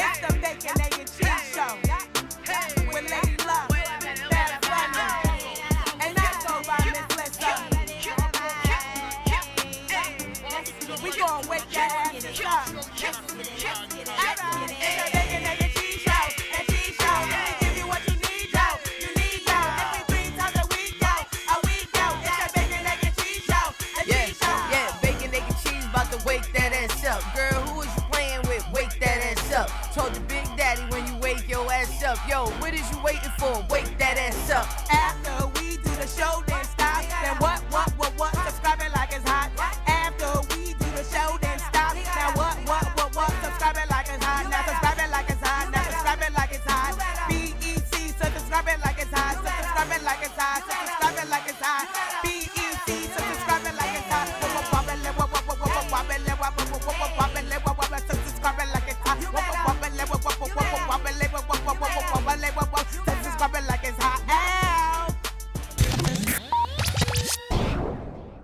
It's the Bacon, Egg, and Cheese Show with Lady Love, Bad Bunny, and I go by Miss Lissa. We gon' wake that ass up. Alright, it's the Bacon, Egg, and Cheese Show, and Cheese Show. We give you what you need, yo. You need, yo. Every 3 times a week, yo. A week, yo. It's the Bacon, Egg, and Cheese Show, and Cheese Show. Yeah, bacon, egg, and cheese, about to wake that ass up. Girl, who is you playing with? Wake that ass up. Told your big daddy when you wake your ass up. Yo, what is you waiting for? Wake that ass up. After we do the show, then stop. Then what? Subscribe it like it's hot. After we do the show, then stop. Now what? Subscribe it like it's hot. Now subscribe it like it's hot. Now subscribe it like it's hot. BEC, so subscribe it like it's hot. So subscribe it like it's hot. So subscribe it like it's hot. BEC, so subscribe it like it's hot. So subscribe it like it's hot. Subscribe it like it's hot.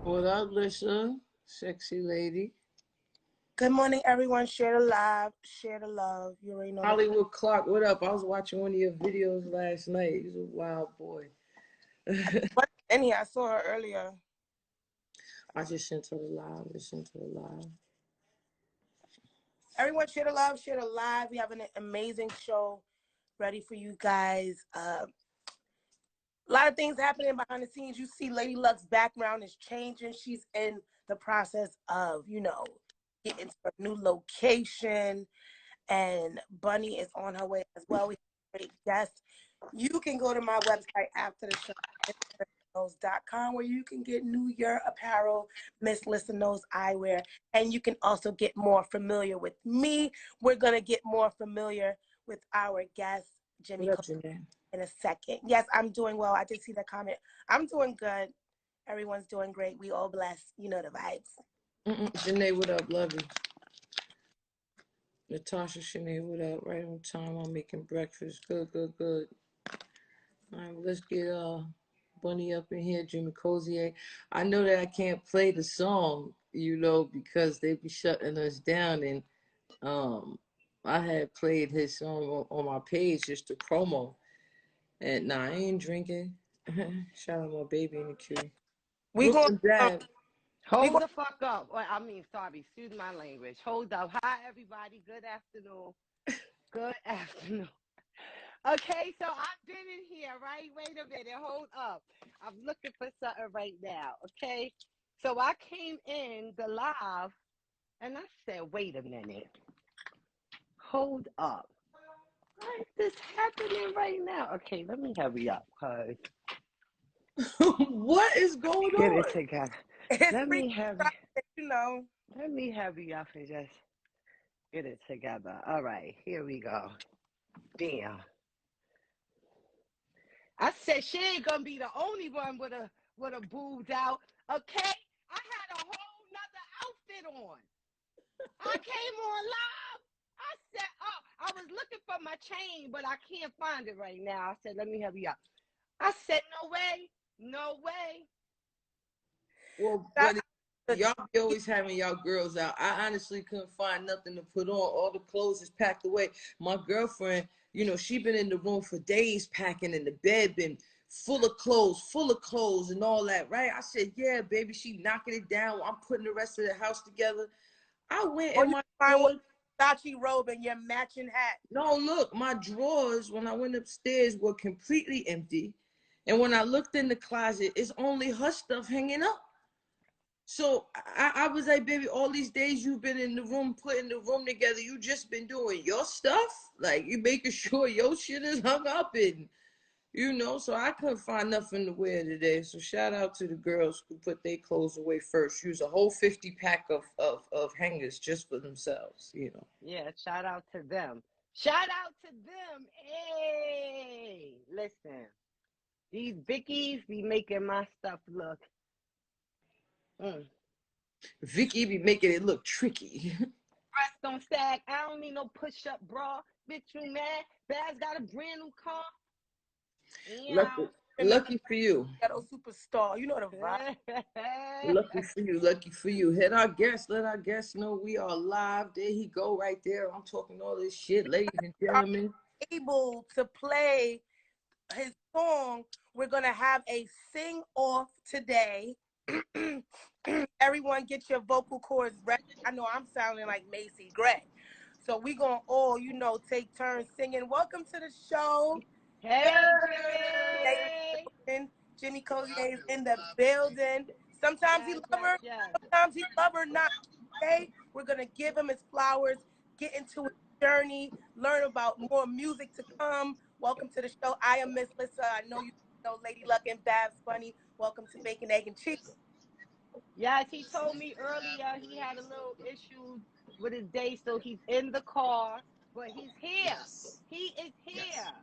What up, Lissa? Sexy lady. Good morning, everyone. Share the live, share the love. You already know. Hollywood Clark, what up? I was watching one of your videos last night. He's a wild boy. And here, I saw her earlier. I just sent her the live. Listen to the live. Everyone, share the love, share the live. We have an amazing show ready for you guys. A lot of things happening behind the scenes. You see Lady Luck's background is changing. She's in the process of, getting to a new location. And Bunny is on her way as well. We have a great guest. You can go to my website after the show, MissLissaKnows.com, where you can get New Year apparel, Miss Lissa Knows eyewear, and you can also get more familiar with me. We're going to get more familiar with our guest, Jimmy, in a second. Yes, I'm doing well. I did see that comment. I'm doing good. Everyone's doing great. We all blessed. You know the vibes. Janae, what up? Love you. Natasha, Shanae, what up? Right on time. I'm making breakfast. Good. All right, let's get Bunny up in here, Jimmy Cozier. I know that I can't play the song, because they be shutting us down. And I had played his song on my page, just a promo. And I ain't drinking. Shout out my baby in the queue. We going Hold the fuck up. Sorry, excuse my language. Hold up. Hi, everybody. Good afternoon. Good afternoon. Okay, so I've been in here, right? Wait a minute. Hold up. I'm looking for something right now, okay? So I came in the live, and I said, wait a minute. Hold up. Why is this happening right now? Okay, let me hurry up, cuz. What is going Get on? it together. Let me hurry up and just get it together. All right, here we go. Damn. I said she ain't gonna be the only one with a boobs out. Okay? I had a whole nother outfit on. I came on live. I said, I was looking for my chain, but I can't find it right now. I said, let me hurry up. I said, no way. Well, buddy, y'all be always having y'all girls out. I honestly couldn't find nothing to put on. All the clothes is packed away. My girlfriend, she been in the room for days packing, and the bed been full of clothes and all that, right? I said, yeah, baby, she knocking it down. I'm putting the rest of the house together. I went in my Versace robe and your matching hat. No, look, my drawers, when I went upstairs, were completely empty. And when I looked in the closet, it's only her stuff hanging up. So I was like, baby, all these days you've been in the room, putting the room together, you just been doing your stuff? Like, you making sure your shit is hung up and, so I couldn't find nothing to wear today. So shout out to the girls who put their clothes away first. Use a whole 50-pack of hangers just for themselves, Yeah, shout out to them. Hey, listen. These Vickies be making my stuff look. Vicky be making it look tricky. Breast don't sag. I don't need no push-up bra. Bitch, you mad? Baz got a brand new car. Yeah. Lucky for you. Ghetto superstar. You know the vibe. Lucky for you. Lucky for you. Hit our guest. Let our guests know we are live. There he go right there. I'm talking all this shit, ladies and gentlemen. Able to play his song. We're gonna have a sing off today. Everyone get your vocal cords ready. I know I'm sounding like Macy Gray. So we gonna all, take turns singing. Welcome to the show. Hey, Jimmy. Jimmy Cozier is in the building. Sometimes he love her, sometimes he love her not. Okay, we're gonna give him his flowers, get into his journey, learn about more music to come. Welcome to the show. I am Miss Lissa. I know you know Lady Luck and Babs Bunny. Welcome to Bacon, Egg, and Cheese. Yes, he told me earlier he had a little issue with his day, so he's in the car, but he's here. Yes. He is here. Yes.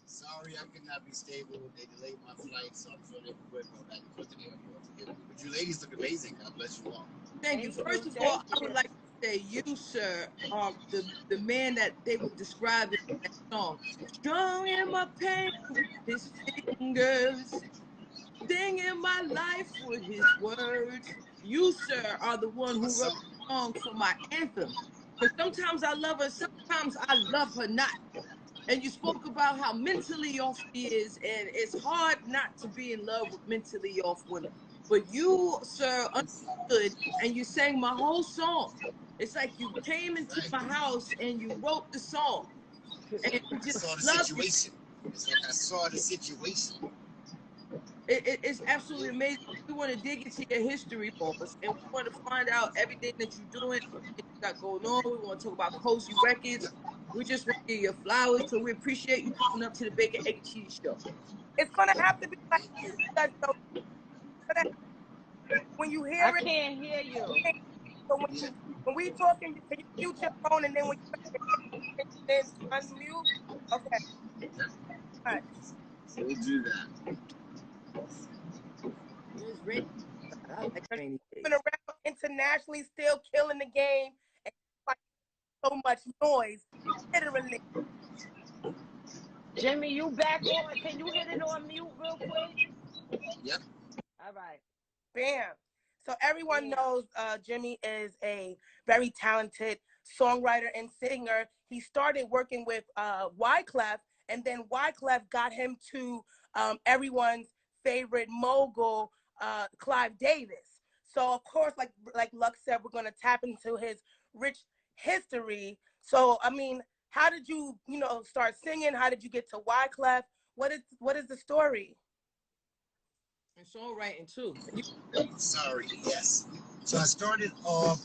Sorry, I could not be stable. They delayed my flight, so I'm sure they would go back and forth to the airport. But you ladies look amazing. God bless you all. Thank you. First of all, I would like to say you, sir, are the man that they would describe in that song. Strong in my pain with his fingers, singing my life with his words. You, sir, are the one who wrote the song for my anthem. Because sometimes I love her, sometimes I love her not. And you spoke about how mentally off she is, and it's hard not to be in love with mentally off women. But you, sir, understood, and you sang my whole song. It's like you came into my house and you wrote the song. And you just I saw the situation. It's like I saw the situation. It's absolutely amazing. We want to dig into your history, boss, and we want to find out everything that you're doing, everything you got going on. We want to talk about Cozy Records. We just want to give you flowers, so we appreciate you coming up to the Bacon, Egg, and Cheese show. It's going to have to be like that, though. When you hear I can't hear you. So when we talking, can you mute your phone, and then when you then unmute? Okay. All right. We'll do that. It's rainy. I like rainy days. Been around internationally, still killing the game, and like so much noise, literally. Jimmy, you back on? Can you hit it on mute real quick? Yep. All right. Bam. So everyone knows Jimmy is a very talented songwriter and singer. He started working with Wyclef, and then Wyclef got him to everyone's favorite mogul, Clive Davis. So of course, like Luck said, we're going to tap into his rich history. So I mean, how did you start singing? How did you get to Wyclef? What is the story? And songwriting too. Sorry, yes. So I started off,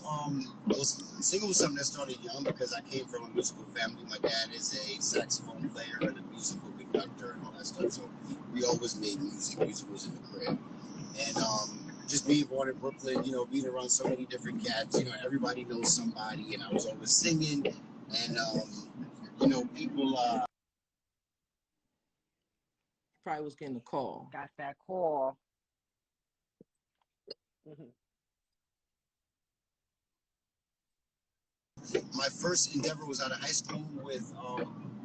singing was something that started young because I came from a musical family. My dad is a saxophone player and a musical conductor and all that stuff. So we always made music. Music was in the crib. And just being born in Brooklyn, being around so many different cats, everybody knows somebody. And I was always singing. And, people... Probably was getting a call. Got that call. My first endeavor was out of high school with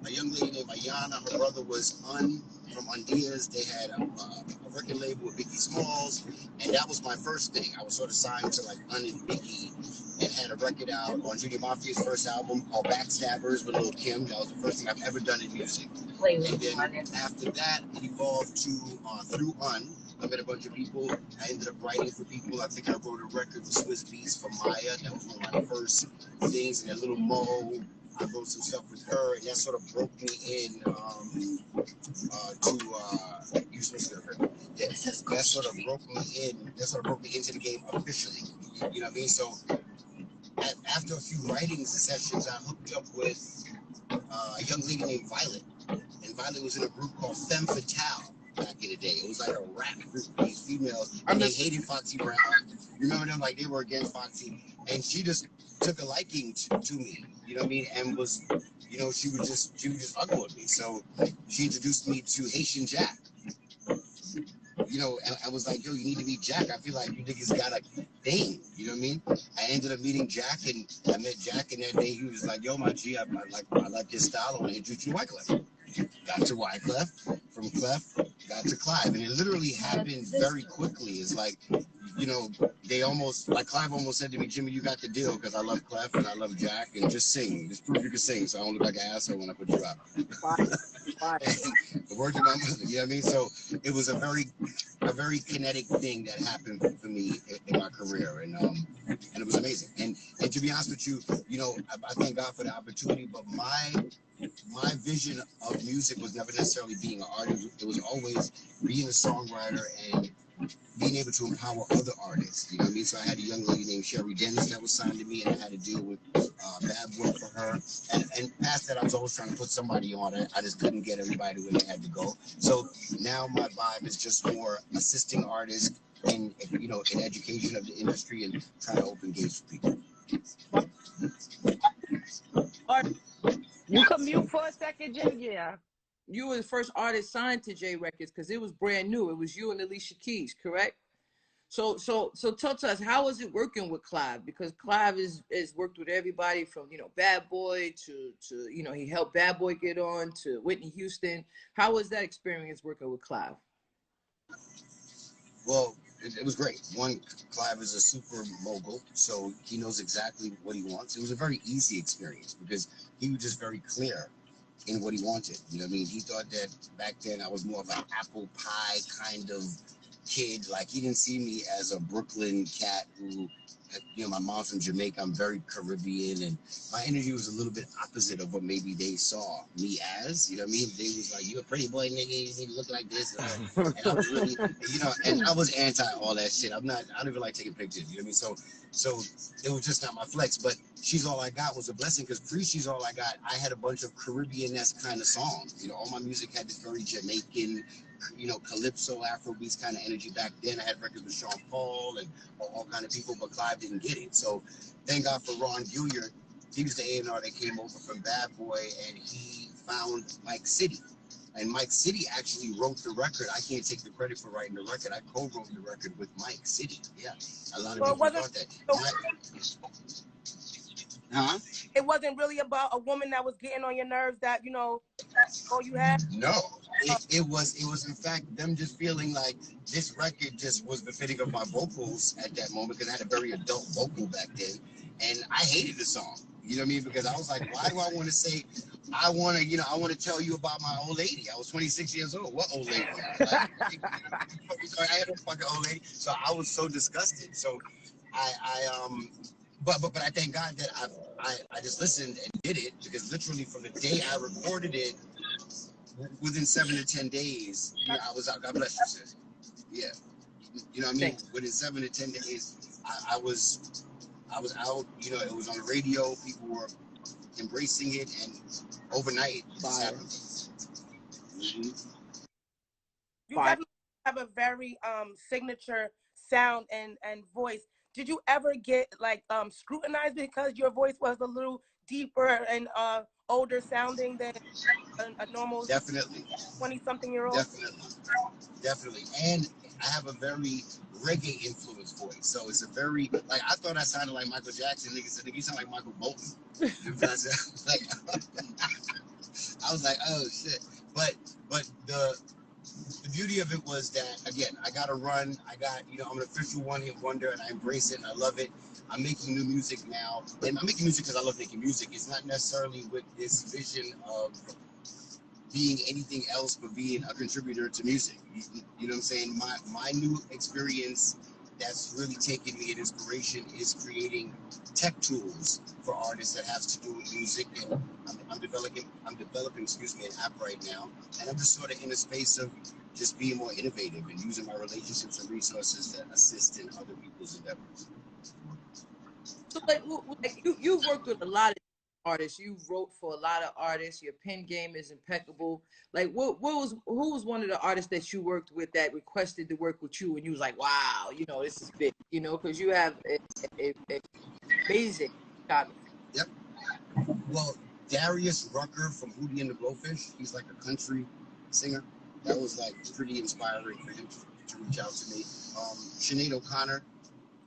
a young lady named Ayana. Her brother was from Undias. They had a record label with Biggie Smalls, and that was my first thing. I was sort of signed to like and Biggie, and had a record out on Junior Mafia's first album called Backstabbers with Lil Kim. That was the first thing I've ever done in music. And then after that, it evolved to through I met a bunch of people. I ended up writing for people. I think I wrote a record with Swiss Beats for Maya. That was one of my first things. And that little Mo, I wrote some stuff with her, and that sort of broke me in you supposed to hear her. Yeah, that sort of broke me into the game officially. You know what I mean? So after a few writing sessions, I hooked up with a young lady named Violet. And Violet was in a group called Femme Fatale back in the day. It was like a rap group of these females, and they hated Foxy Brown. You remember them? Like they were against Foxy, and she just took a liking to me. You know what I mean? And was, she was just fucking with me. So she introduced me to Haitian Jack. And I was like, yo, you need to meet Jack. I feel like you niggas got a thing. You know what I mean? I ended up meeting Jack, and I met Jack, and that day he was like, yo, my G, I like his style. I want to introduce you to Wyclef. got to Wyclef, from Clef, got to Clive. And it literally happened very quickly. It's like, you know, they almost, like Clive almost said to me, Jimmy, you got the deal because I love Clef and I love Jack, and just sing. Just prove you can sing so I don't look like an asshole when I put you out. The word to my mother, you know what I mean? So it was a very kinetic thing that happened for me in my career, and it was amazing. And to be honest with you, you know, I thank God for the opportunity, but my vision of music was never necessarily being an artist. It was always being a songwriter and being able to empower other artists. You know what I mean? So I had a young lady named Sherry Dennis that was signed to me, and I had to deal with bad boy for her. And past that, I was always trying to put somebody on it. I just couldn't get everybody where they had to go. So now my vibe is just more assisting artists in, you know, in education of the industry and trying to open gates for people. You can mute for a second, Jay. Yeah. You were the first artist signed to J Records because it was brand new. It was you and Alicia Keys, correct? So talk to us, how is it working with Clive? Because Clive is worked with everybody from, you know, Bad Boy to you know, he helped Bad Boy get on, to Whitney Houston. How was that experience working with Clive? Well, it was great. One, Clive is a super mogul, so he knows exactly what he wants. It was a very easy experience because he was just very clear in what he wanted. You know what I mean? He thought that back then I was more of an apple pie kind of kid. Like, he didn't see me as a Brooklyn cat who, you know, my mom's from Jamaica. I'm very Caribbean, and my energy was a little bit opposite of what maybe they saw me as. You know what I mean? They was like, you a pretty boy, nigga, you need to look like this. And I was really, you know, and I was anti all that shit. I don't even like taking pictures. You know what I mean? So it was just not my flex. But She's All I Got was a blessing because She's All I Got, I had a bunch of Caribbean-esque kind of songs. You know, all my music had this very Jamaican, you know, calypso, Afrobeats kind of energy. Back then I had records with Sean Paul and all kind of people, but Clive didn't get it. So thank God for Ron Gilliard. He was the A&R that came over from Bad Boy, and he found Mike City. And Mike City actually wrote the record. I can't take the credit for writing the record. I co-wrote the record with Mike City. Yeah, a lot of people thought that. Huh? It wasn't really about a woman that was getting on your nerves that, you know, all you had? No, it was in fact them just feeling like this record just was befitting of my vocals at that moment, because I had a very adult vocal back then, and I hated the song. You know what I mean? Because I was like, why do I want to say, I want to tell you about my old lady. I was 26 years old. What old lady? Like, I had a fucking old lady. So I was so disgusted. So but I thank God that I just listened and did it, because literally from the day I recorded it, within 7 to 10 days, you know, I was out. God bless you, sis. Yeah, you know what I mean. Within 7 to 10 days, I was out. You know, it was on the radio. People were embracing it, and overnight, it just happened. Mm-hmm. You definitely have a very signature sound and voice. Did you ever get like scrutinized because your voice was a little deeper and older sounding than a normal 20-something-year-old? Definitely. And I have a very reggae influenced voice, so it's a very, like, I thought I sounded like Michael Jackson. Niggas said, "Nigga, you sound like Michael Bolton." I was like, oh shit. But the beauty of it was that, again, I got a run. I'm an official one-hit wonder, and I embrace it, and I love it. I'm making new music now, and I'm making music because I love making music. It's not necessarily with this vision of being anything else but being a contributor to music. You know what I'm saying? My new experience that's really taken me an inspiration is creating tech tools for artists that has to do with music, and I'm developing an app right now, and I'm just sort of in a space of just being more innovative and using my relationships and resources to assist in other people's endeavors. So like you've worked with a lot of artists. You wrote for a lot of artists. Your pen game is impeccable. Like who was one of the artists that you worked with that requested to work with you, and you was like, wow, you know, this is big, you know, because you have a amazing job. Yep. Well, Darius Rucker from Hootie and the Blowfish, he's like a country singer. That was like pretty inspiring for him to reach out to me. Sinead O'Connor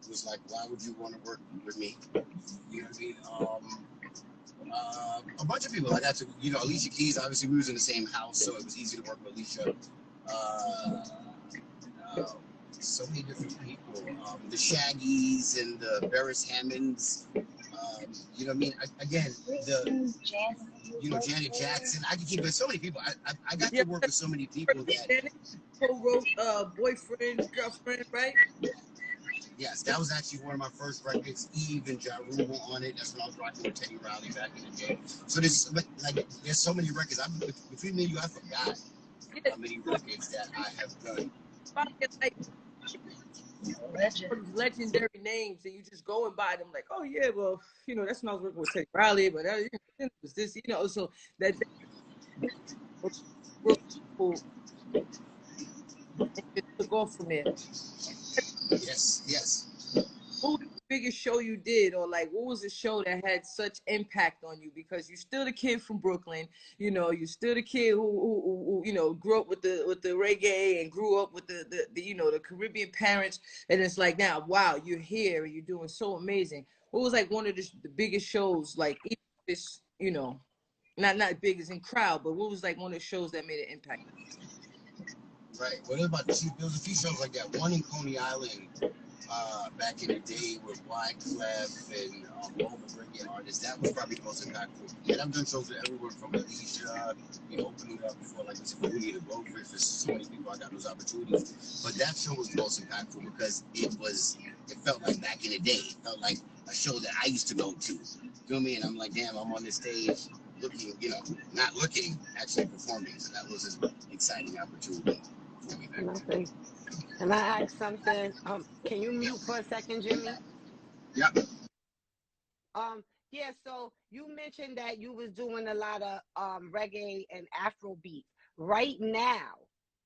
was like, why would you want to work with me? You know what I mean? A bunch of people. I got to, Alicia Keys. Obviously, we was in the same house, so it was easy to work with Alicia. So many different people. The Shaggies and the Barris Hammonds. You know what I mean? Again, Janet Jackson. I can keep it. So many people. I got to work with so many people that co-wrote Boyfriend, Girlfriend, right? Yes, that was actually one of my first records. Eve and Ja Rule were on it. That's when I was rocking with Teddy Riley back in the day. So there's so many records. Between me and you, I forgot how many records that I have done. Legendary names, and you just going by them like, oh yeah, well, that's when I was working with Teddy Riley, but it was this, so that it took off from there. Yes. What was the biggest show you did, or like what was the show that had such impact on you? Because you're still the kid from Brooklyn, you're still the kid who grew up with the reggae and grew up with the Caribbean parents, and it's like now, wow, you're here and you're doing so amazing. What was like one of the biggest shows, like this, not big as in crowd, but what was like one of the shows that made an impact? Right. Well, there was a few shows like that. One in Coney Island back in the day with Clive and all the reggae artists. That was probably the most impactful. And I've done shows everywhere from Alicia, opening up for like Scrutinized For His Voice for so many people. I got those opportunities. But that show was the most impactful because it felt like back in the day. It felt like a show that I used to go to. You know what I mean? I'm like, damn, I'm on this stage looking, not looking, actually performing. So that was an exciting opportunity. And I ask something. Can you mute for a second, Jimmy? Yeah. Yeah. So you mentioned that you was doing a lot of reggae and Afrobeat. Right now,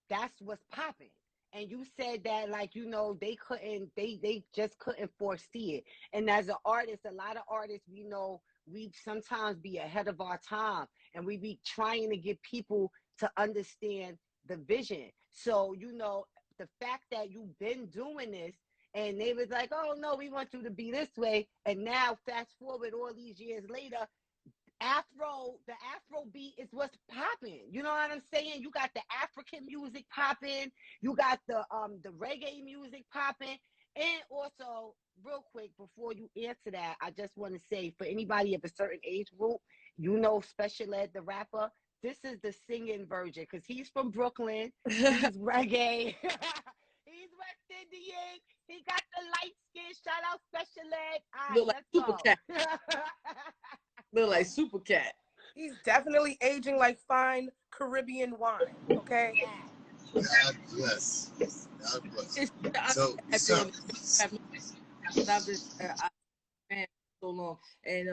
that's what's popping. And you said that they just couldn't foresee it. And as an artist, a lot of artists, we sometimes be ahead of our time, and we be trying to get people to understand the vision. So, the fact that you've been doing this, and they was like, oh no, we want you to be this way. And now fast forward all these years later, the Afrobeat is what's popping. You know what I'm saying? You got the African music popping, you got the reggae music popping. And also, real quick, before you answer that, I just want to say, for anybody of a certain age group, Special Ed, the rapper, this is the singing version, because he's from Brooklyn. He's reggae. He's West Indian. He got the light skin. Shout out Special Ed. All right, let's go. Cat. Look like Super Cat. He's definitely aging like fine Caribbean wine. Okay. God bless. God bless. I've been so long, and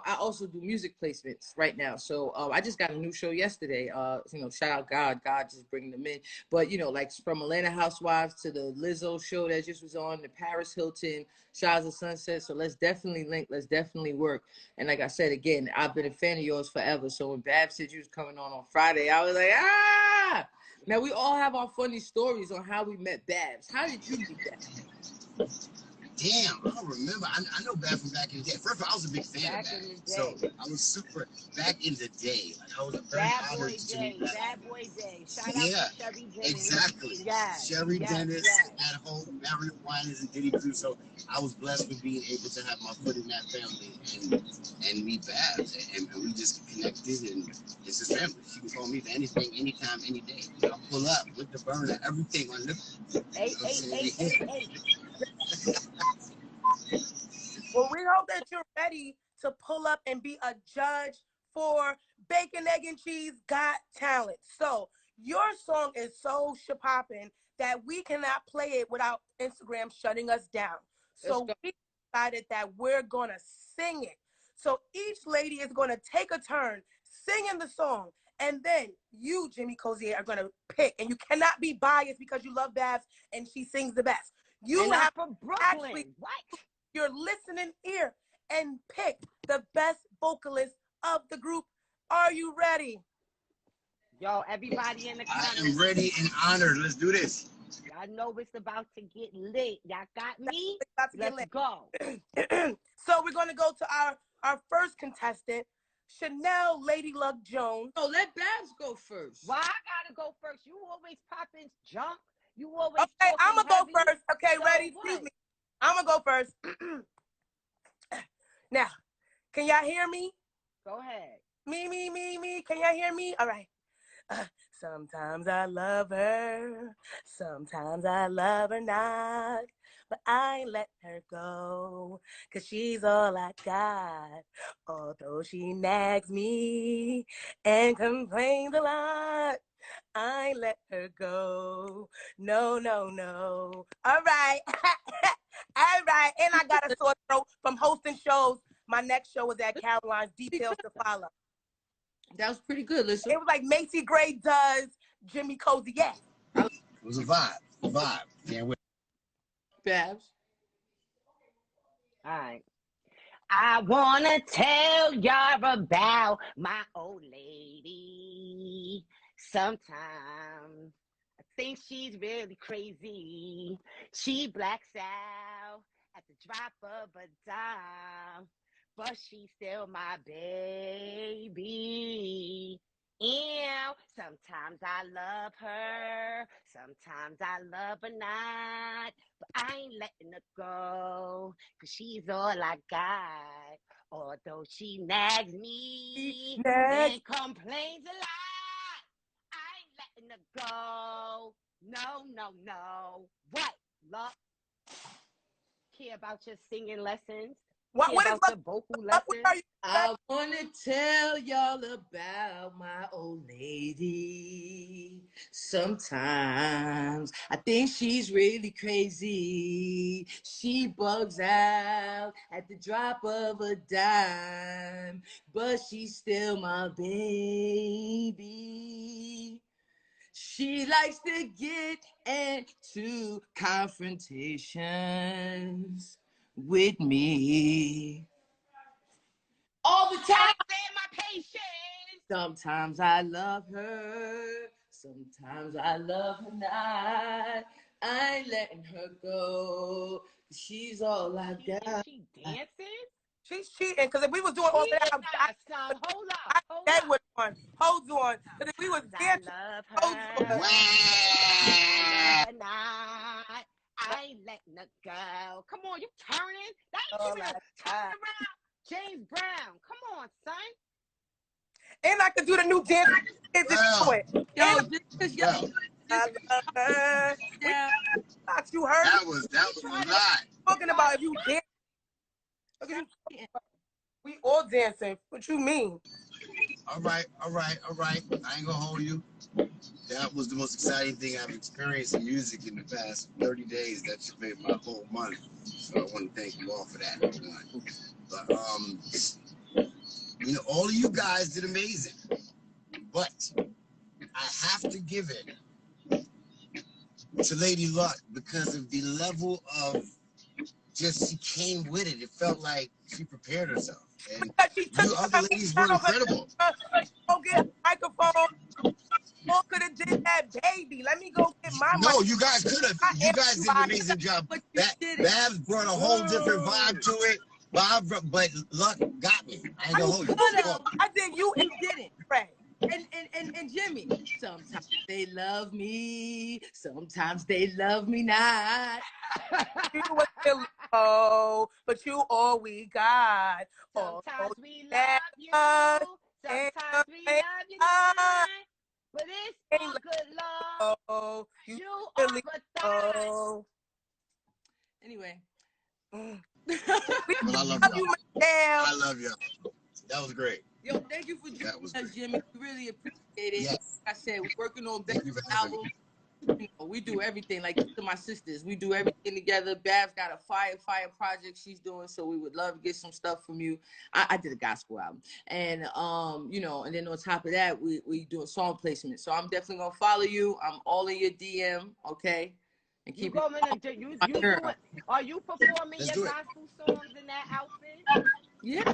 I also do music placements right now. So I just got a new show yesterday. Shout out God just bringing them in. But like from Atlanta Housewives to the Lizzo show that just was on, the Paris Hilton, Shires of Sunset. So let's definitely link. Let's definitely work. And like I said again, I've been a fan of yours forever. So when Babs said you was coming on Friday, I was like, ah. Now we all have our funny stories on how we met Babs. How did you meet that? Damn, I don't remember. I know Bad from back in the day. First of all, I was a big fan of Bad. So I was super back in the day. Like I was a very honored to meet Bad. Bad Boy Day. Shout out to Sherry Dennis. Exactly. Yes. Sherry Dennis at home, Mario Winans and Diddy too. So I was blessed with being able to have my foot in that family and meet Babs. And we just connected, and it's his family. She can call me for anything, anytime, any day. I'll pull up with the burner, everything on the Hey. Well, we hope that you're ready to pull up and be a judge for Bacon, Egg, and Cheese Got Talent. So your song is so shapoppin' that we cannot play it without Instagram shutting us down. So we decided that we're going to sing it. So each lady is going to take a turn singing the song. And then you, Jimmy Cozier, are going to pick. And you cannot be biased because you love Babs and she sings the best. You have from Brooklyn. Actually, your listening ear and pick the best vocalist of the group. Are you ready? Yo, everybody in the comments. I am ready and honored. Let's do this. Y'all know it's about to get lit. Y'all got me? Let's go. So we're going to go to our our first contestant, Chanel Lady Luck Jones. Oh, let Babs go first. Why I gotta go first? You always popping junk. You always Okay, I'm gonna go heavy. first. Okay, So ready? what? Excuse me. I'm gonna go first. Now, can y'all hear me? Go ahead. Me. Can y'all hear me? All right. Sometimes I love her, sometimes I love her not, but I ain't let her go, 'cause she's all I got. Although she nags me and complains a lot, I ain't let her go. No. All right. All right. And I got a sore throat from hosting shows. My next show was at Caroline's. Details to follow. That was pretty good, Lissa. It was like Macy Gray does Jimmy Cozier. It was a vibe. Can't wait. Babs. All right. I wanna tell y'all about my old lady. Sometimes I think she's really crazy. She blacks out at the drop of a dime, but she's still my baby. And sometimes I love her, sometimes I love her not, but I ain't letting her go, 'cause she's all I got. Although she nags me and complains a lot, I ain't letting her go. No. What? Love? Care about your singing lessons? What is about your vocal lessons? I want to tell y'all about my old lady. Sometimes I think she's really crazy. She bugs out at the drop of a dime, but she's still my baby. She likes to get into confrontations with me. All the time. My patience. Sometimes I love her, sometimes I love her not. I ain't letting her go. She's all I got. She dancing? She's cheating, because if we was doing all that, Hold up. Hold on. Because if we was dancing, I ain't letting her go. Come on, you turning? That ain't even a turn around. James Brown, come on, son. And I could do the new dance. Yo, I love her. You heard? That was a lot. Talking about if you dance. We all dancing. What you mean? All right. I ain't gonna hold you. That was the most exciting thing I've experienced in music in the past 30 days. That should made my whole month. So I want to thank you all for that. But all of you guys did amazing. But I have to give it to Lady Luck because of the level of just she came with it. It felt like she prepared herself. And you other ladies were incredible. Go get a microphone. All could have did that, baby. Let me go get my No, you guys could have. You guys did an amazing job. Babs brought a whole different vibe to it. But Luck got me. I ain't gonna hold you. I think you didn't. Right. And Jimmy, sometimes they love me, sometimes they love me not. You were still low, but you all we got. Sometimes we love you, sometimes we love you not. But it's all good love. You are but that. Anyway. Well, I love you. I love you. That was great. Yo, thank you for joining us, Jimmy. We really appreciate it. Yes. Like I said, we're working on Becky's album. We do everything. Like to my sisters, we do everything together. Babs got a fire project she's doing, so we would love to get some stuff from you. I did a gospel album, and and then on top of that, we do a song placement. So I'm definitely gonna follow you. I'm all in your DM, okay? And keep you doing, are you performing your gospel songs in that outfit? Yeah.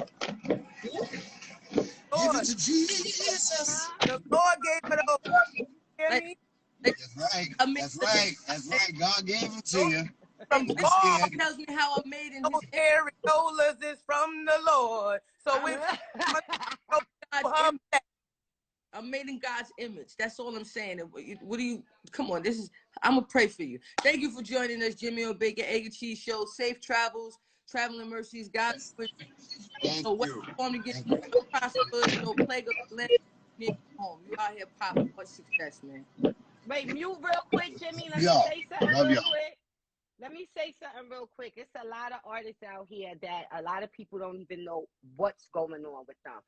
Give it to Jesus. The Lord gave it up. Hear me? That's right. God gave it to you. From God tells me how I'm made in those areolas is from from the Lord. So we're I'm made in God's image. That's all I'm saying. What do you, come on, I'm going to pray for you. Thank you for joining us, Jimmy on Bacon, Egg and Cheese Show. Safe travels, traveling mercies. God with you. Thank No you. weapon to get you, no prosper, no plague of the land near your home. You out here popping. Much success, man. Wait, mute real quick, Jimmy. Let me Y'all. say something Love real y'all. quick. Let me say something real quick. It's a lot of artists out here that a lot of people don't even know what's going on with them.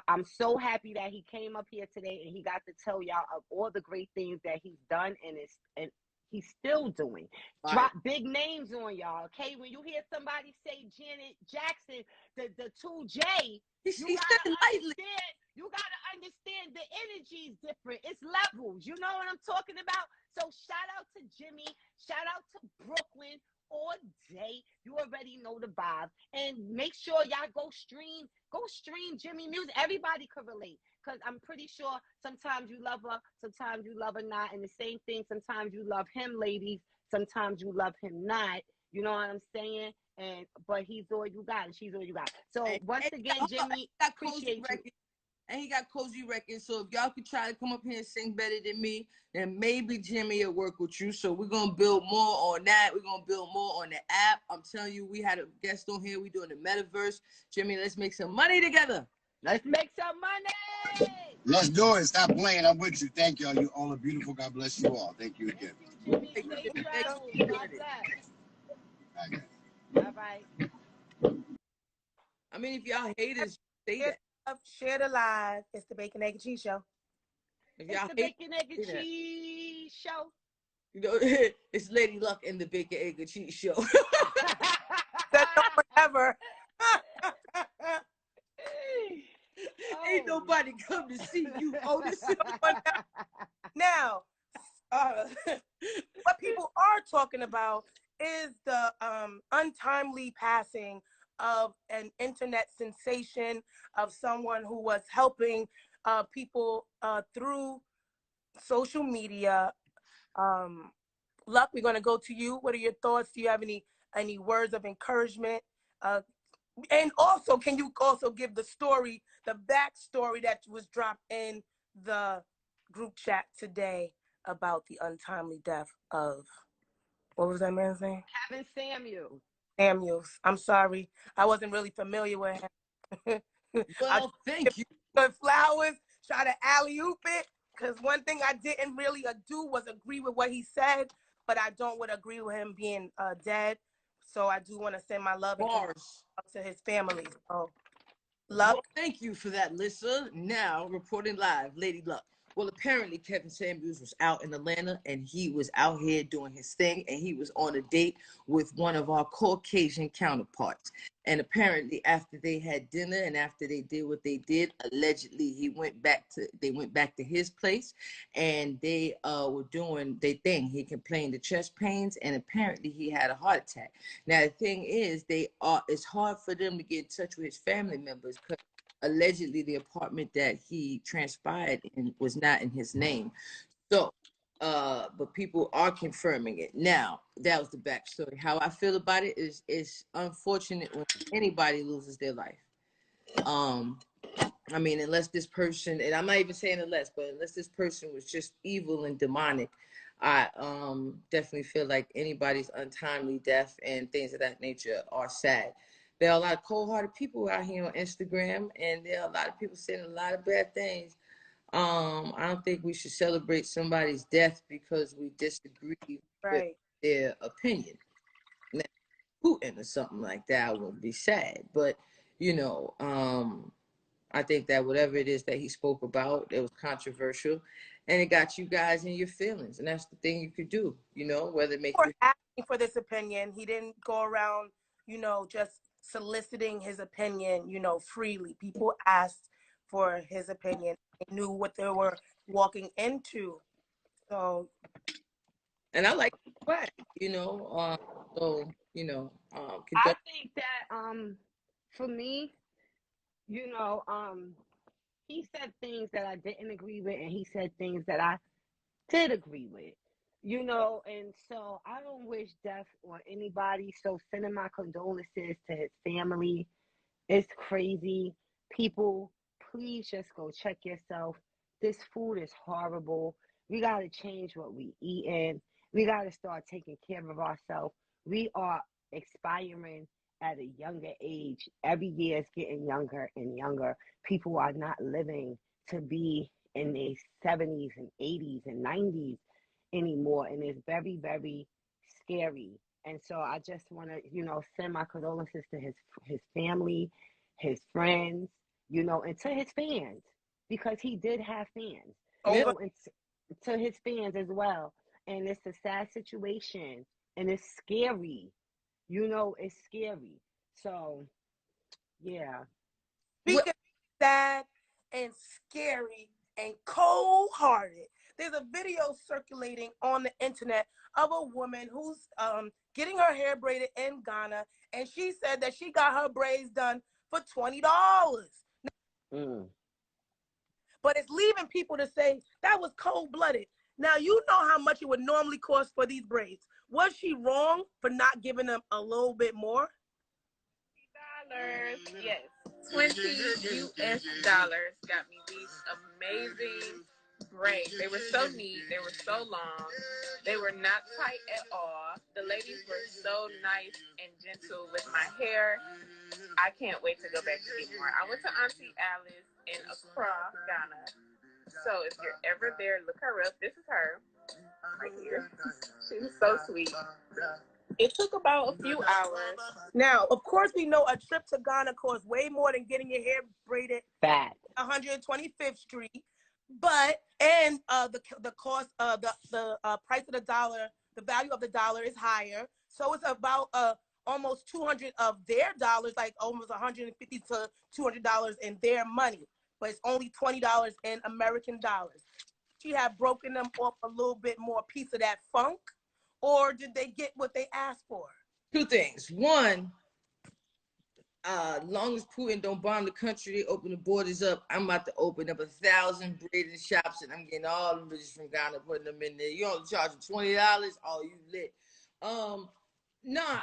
I'm so happy that he came up here today and he got to tell y'all of all the great things that he's done and he's still doing. Right. Drop big names on y'all, okay? When you hear somebody say Janet Jackson, the 2J, you gotta understand. You gotta understand the energy is different. It's levels. You know what I'm talking about? So shout out to Jimmy. Shout out to Brooklyn all day. You already know the vibe. And make sure y'all go stream Jimmy music. Everybody could relate. Because I'm pretty sure sometimes you love her, sometimes you love her not. And the same thing, sometimes you love him, ladies. Sometimes you love him not. You know what I'm saying? But he's all you got and she's all you got. So once again, Jimmy, appreciate you. And he got Cozy Records. So if y'all could try to come up here and sing better than me, then maybe Jimmy will work with you. So we're going to build more on that. We're going to build more on the app. I'm telling you, we had a guest on here. We're doing the metaverse. Jimmy, let's make some money together. Let's make some money. Let's do it. Stop playing. I'm with you. Thank y'all. You all are beautiful. God bless you all. Thank you again. Thank you, Jimmy. Safe travels. God bless. Okay. All right. I mean, if y'all haters, say that. Share the live. It's the Bacon, Egg and Cheese Show. If It's y'all the Bacon, Egg and Cheese Show. You know, it's Lady Luck and the Bacon, Egg and Cheese Show. That's no one ever. Ain't nobody come to see you, Otis. Now, what people are talking about is the untimely passing of an internet sensation, of someone who was helping people through social media. Luck, we're going to go to you. What are your thoughts? Do you have any words of encouragement? And also, can you also give the story, the backstory that was dropped in the group chat today about the untimely death of, what was that man's name? Kevin Samuels. I'm sorry. I wasn't really familiar with him. Well, thank you. Good flowers, try to alley-oop it, because one thing I didn't really do was agree with what he said, but I don't would agree with him being dead. So I do want to send my love and to his family. So, Luck. Well, thank you for that, Lissa. Now, reporting live, Lady Luck. Well, apparently Kevin Samuels was out in Atlanta and he was out here doing his thing and he was on a date with one of our Caucasian counterparts. And apparently after they had dinner and after they did what they did, allegedly they went back to his place and they were doing their thing. He complained of chest pains and apparently he had a heart attack. Now the thing is, it's hard for them to get in touch with his family members because allegedly the apartment that he transpired in was not in his name. So, but people are confirming it. Now, that was the backstory. How I feel about it is it's unfortunate when anybody loses their life. I mean, unless this person, and I'm not even saying unless, but unless this person was just evil and demonic, I definitely feel like anybody's untimely death and things of that nature are sad. There are a lot of cold-hearted people out here on Instagram, and there are a lot of people saying a lot of bad things. I don't think we should celebrate somebody's death because we disagree with their opinion. Now, Putin or something like that would be sad, but you know, I think that whatever it is that he spoke about, it was controversial, and it got you guys in your feelings, and that's the thing you could do, you know, whether it makes you asking for this opinion. He didn't go around, you know, just soliciting his opinion, you know, freely. People asked for his opinion. They knew what they were walking into. So, and I like that, you know. So, you know, I think that for me, you know, he said things that I didn't agree with, and he said things that I did agree with. You know, and so I don't wish death on anybody. So sending my condolences to his family It's crazy. People, please just go check yourself. This food is horrible. We got to change what we eating. We got to start taking care of ourselves. We are expiring at a younger age. Every year it's getting younger and younger. People are not living to be in their 70s and 80s and 90s anymore. And it's very, very scary. And so I just want to, send my condolences to his family, his friends, and to his fans, because he did have fans, Over. and to his fans as well. And it's a sad situation, and it's scary. It's scary. So, yeah. Speaking of sad and scary and cold-hearted, there's a video circulating on the internet of a woman who's getting her hair braided in Ghana, and she said that she got her braids done for $20. But it's leaving people to say that was cold-blooded. Now, you know how much it would normally cost for these braids. Was she wrong for not giving them a little bit more? Yes. $20 got me these amazing braids. They were so neat. They were so long. They were not tight at all. The ladies were so nice and gentle with my hair. I can't wait to go back to get more. I went to Auntie Alice in Accra, Ghana. So if you're ever there, look her up. This is her right here. She was so sweet. It took about a few hours. Now, of course, we know a trip to Ghana costs way more than getting your hair braided Bad. 125th Street. But the cost of the price of the dollar, the value of the dollar is higher. So it's about almost 200 of their dollars, like almost 150 to $200 in their money. But it's only $20 in American dollars. She had broken them off a little bit more piece of that funk, or did they get what they asked for? Two things. One, long as Putin don't bomb the country, they open the borders up, I'm about to open up 1,000 braiding shops, and I'm getting all the bitches from Ghana, putting them in there. You only charge them $20. Oh, you lit. Nah.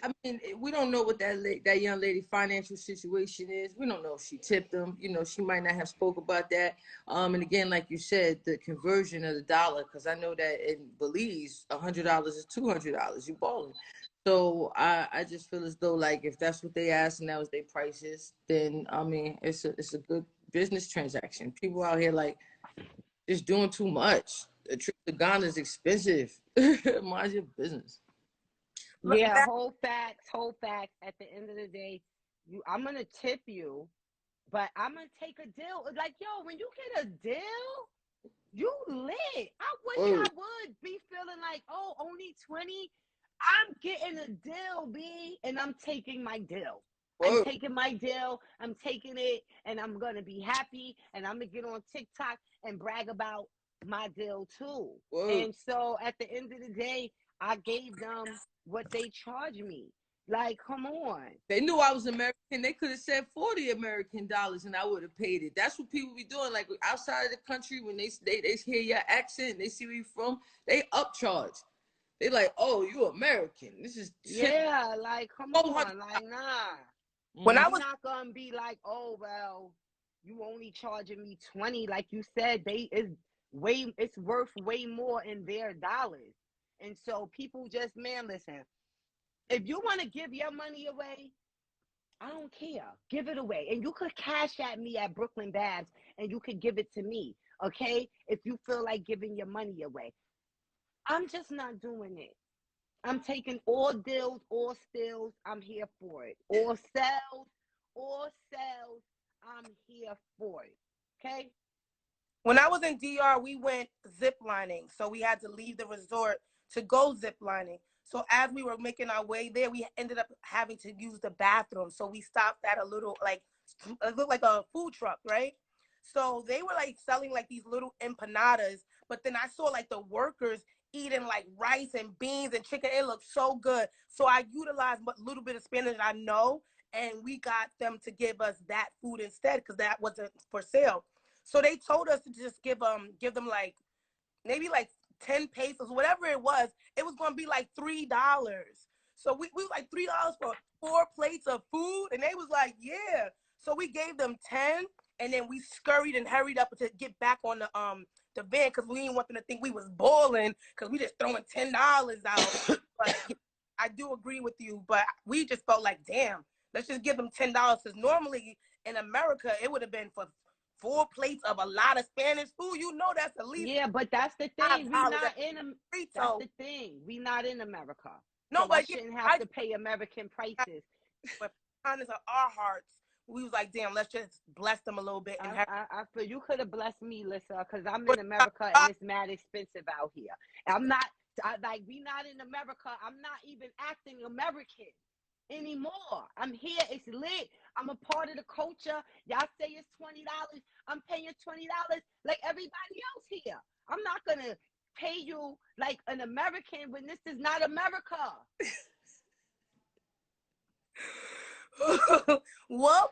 I mean, we don't know what that young lady financial situation is. We don't know if she tipped them. She might not have spoke about that. And again, like you said, the conversion of the dollar, because I know that in Belize, $100 is $200. You balling. So I just feel as though, like, if that's what they asked and that was their prices, then I mean, it's a good business transaction. People out here like just doing too much. A trip to Ghana is expensive. Mind your business. Yeah, whole facts. At the end of the day, I'm gonna tip you, but I'm gonna take a deal. Like, yo, when you get a deal, you lit. I wish I would be feeling like, oh, only 20. I'm getting a deal, B, and I'm taking my deal. I'm taking my deal. I'm taking it, and I'm gonna be happy, and I'm gonna get on TikTok and brag about my deal too. And so at the end of the day, I gave them what they charged me. Like, come on. They knew I was American. They could have said $40 American and I would have paid it. That's what people be doing. Like, outside of the country, when they hear your accent, they see where you from, they upcharge. They like, oh, you American. This is yeah, like, come on, like, nah. When I I'm was not gonna be like, oh, well, you only charging me 20. Like you said, it's worth way more in their dollars. And so people just, man, listen, if you want to give your money away, I don't care. Give it away. And you could cash at me at Brooklyn Babs and you could give it to me, okay? If you feel like giving your money away. I'm just not doing it. I'm taking all deals, all steals. I'm here for it. All sales, I'm here for it, okay? When I was in DR, we went zip lining. So we had to leave the resort to go zip lining. So as we were making our way there, we ended up having to use the bathroom. So we stopped at a little, like, it looked like a food truck, right? So they were like selling like these little empanadas, but then I saw like the workers eating like rice and beans and chicken. It looked so good. So I utilized a little bit of Spanish I know, and we got them to give us that food instead because that wasn't for sale. So they told us to just give them like maybe like 10 pesos, whatever it was. It was going to be like $3. So we like $3 for 4 plates of food? And they was like, yeah. So we gave them 10, and then we scurried and hurried up to get back on the van because we didn't want them to think we was balling because we just throwing $10 out. But yeah, I do agree with you, but we just felt like, damn, let's just give them $10 because normally in America it would have been for 4 plates of a lot of Spanish food. You know that's at least but that's the thing. We $5 not in that's the thing. We not in America. No, so but I shouldn't have to pay American prices. But kindness of our hearts, we was like, damn, let's just bless them a little bit. And I feel you could have blessed me, Lissa, because I'm in America and it's mad expensive out here. I'm not we not in America. I'm not even acting American anymore. I'm here. It's lit. I'm a part of the culture. Y'all say it's $20. I'm paying $20 like everybody else here. I'm not gonna pay you like an American when this is not America. Well,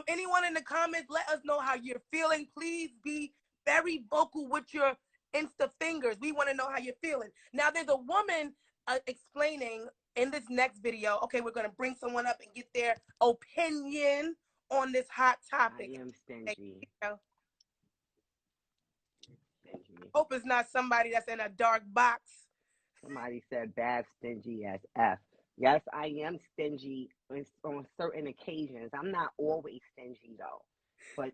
anyone in the comments, let us know how you're feeling. Please be very vocal with your Insta fingers. We want to know how you're feeling. Now, there's a woman explaining in this next video. Okay, we're going to bring someone up and get their opinion on this hot topic. I am stingy. Hope it's not somebody that's in a dark box. Somebody said bad stingy as F. Yes, I am stingy on certain occasions. I'm not always stingy though, but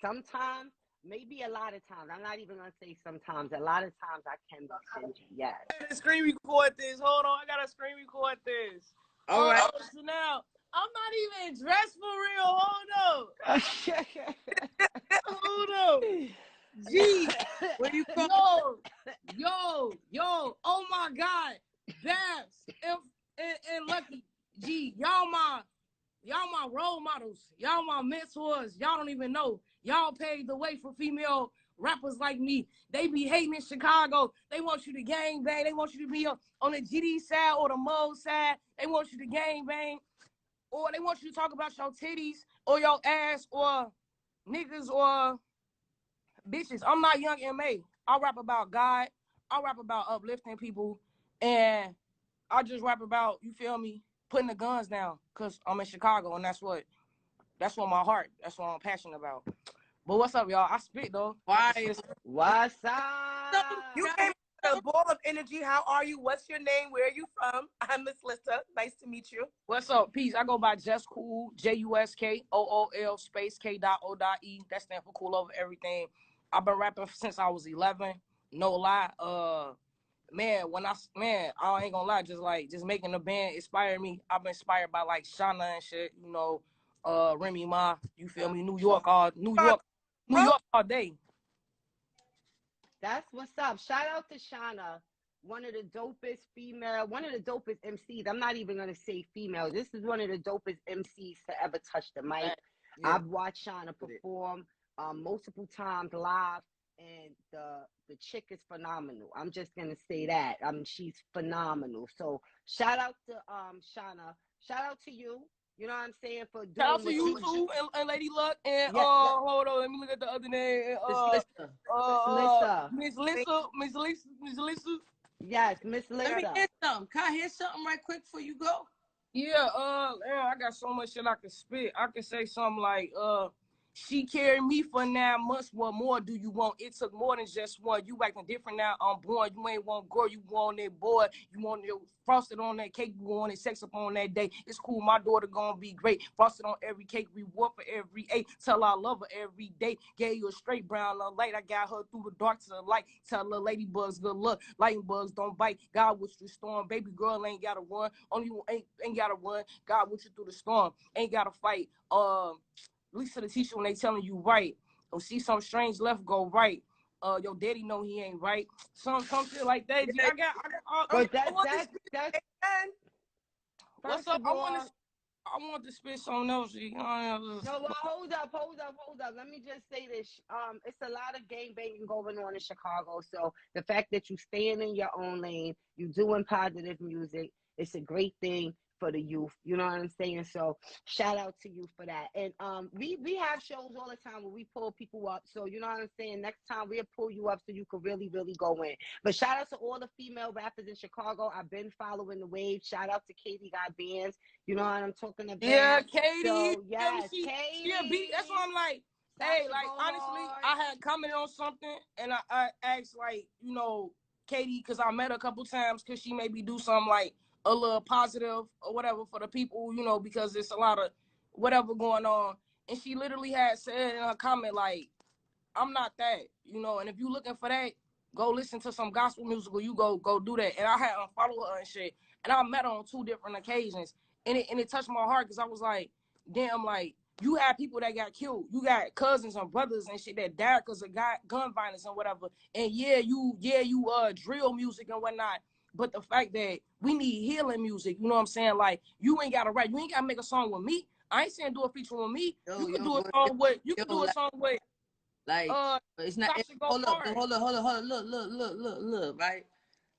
sometimes, maybe a lot of times. I'm not even gonna say sometimes. A lot of times I can be stingy. Yes. I gotta screen record this. Hold on, I gotta screen record this. All right. So now I'm not even dressed for real. Hold up. Hold up. G, Where you from? Yo, oh my God, Babs and Lucky, G, y'all my role models, y'all my mentors. Y'all don't even know. Y'all paved the way for female rappers like me. They be hating in Chicago. They want you to gang bang. They want you to be on the GD side or the Mo side. They want you to gang bang, or they want you to talk about your titties or your ass or niggas or bitches. I'm not Young M.A. I rap about God. I rap about uplifting people. And I just rap about, you feel me, putting the guns down. Because I'm in Chicago, and that's what my heart, that's what I'm passionate about. But what's up, y'all? I spit, though. Why? What's up? You came with a ball of energy. How are you? What's your name? Where are you from? I'm Miss Lissa. Nice to meet you. What's up? Peace. I go by JusKool, JusKool space K.O.E. That stands for cool over everything. I've been rapping since I was 11. No lie. Man, I ain't gonna lie, just making the band inspired me. I've been inspired by like Shauna and shit, you know, Remy Ma, you feel me? New York all day. That's what's up. Shout out to Shauna, one of the dopest MCs. I'm not even gonna say female. This is one of the dopest MCs to ever touch the mic. Yeah. I've watched Shauna perform multiple times live, and the chick is phenomenal. I'm just gonna say that. She's phenomenal. So shout out to Shauna. Shout out to you. You know what I'm saying, for doing. Shout out to you too, and Lady Luck, and hold on, let me look at the other name. Miss Lissa. Yes, Miss Lissa. Let me hear something. Can I hear something right quick before you go? Yeah, I got so much shit I can spit. I can say something like, she carried me for 9 months. What more do you want? It took more than just one. You acting different now. I'm born. You ain't want gore. You want that boy. You want your frosted on that cake. You want it sex up on that day. It's cool. My daughter gonna be great. Frosted on every cake. Reward for every A. Tell I love her every day. Gave you a straight brown light. I got her through the dark to the light. Tell the ladybugs good luck. Lightning bugs don't bite. God with the storm. Baby girl ain't gotta run. Only you ain't gotta run. God with you through the storm. Ain't gotta fight. Listen to the teacher when they telling you right. Or see some strange left, go right. Your daddy know he ain't right. Some shit like that. What's up? I want to spit something else. No, well, hold up. Let me just say this. It's a lot of gang banging going on in Chicago. So the fact that you staying in your own lane, you doing positive music, it's a great thing. for the youth. You know what I'm saying? So shout out to you for that. And we have shows all the time where we pull people up. So you know what I'm saying? Next time we'll pull you up so you can really, really go in. But shout out to all the female rappers in Chicago. I've been following the wave. Shout out to Katie got bands. You know what I'm talking about? Yeah, Katie. So yes, She Katie. a beat. That's why I'm like, hey, like honestly, I had commented on something and I asked like, you know, Katie, because I met her a couple times, could she maybe do something like a little positive or whatever for the people, you know, because there's a lot of whatever going on. And she literally had said in her comment, like, I'm not that, you know, and if you looking for that, go listen to some gospel music or you go do that. And I had unfollowed her and shit. And I met her on 2 different occasions. And it touched my heart because I was like, damn, like, you have people that got killed. You got cousins and brothers and shit that died because of gun violence and whatever. And you drill music and whatnot. But the fact that we need healing music, you know what I'm saying? Like, you ain't got to write. You ain't got to make a song with me. I ain't saying do a feature with me. You can do a song with, like, it's not. Hold up, look, right?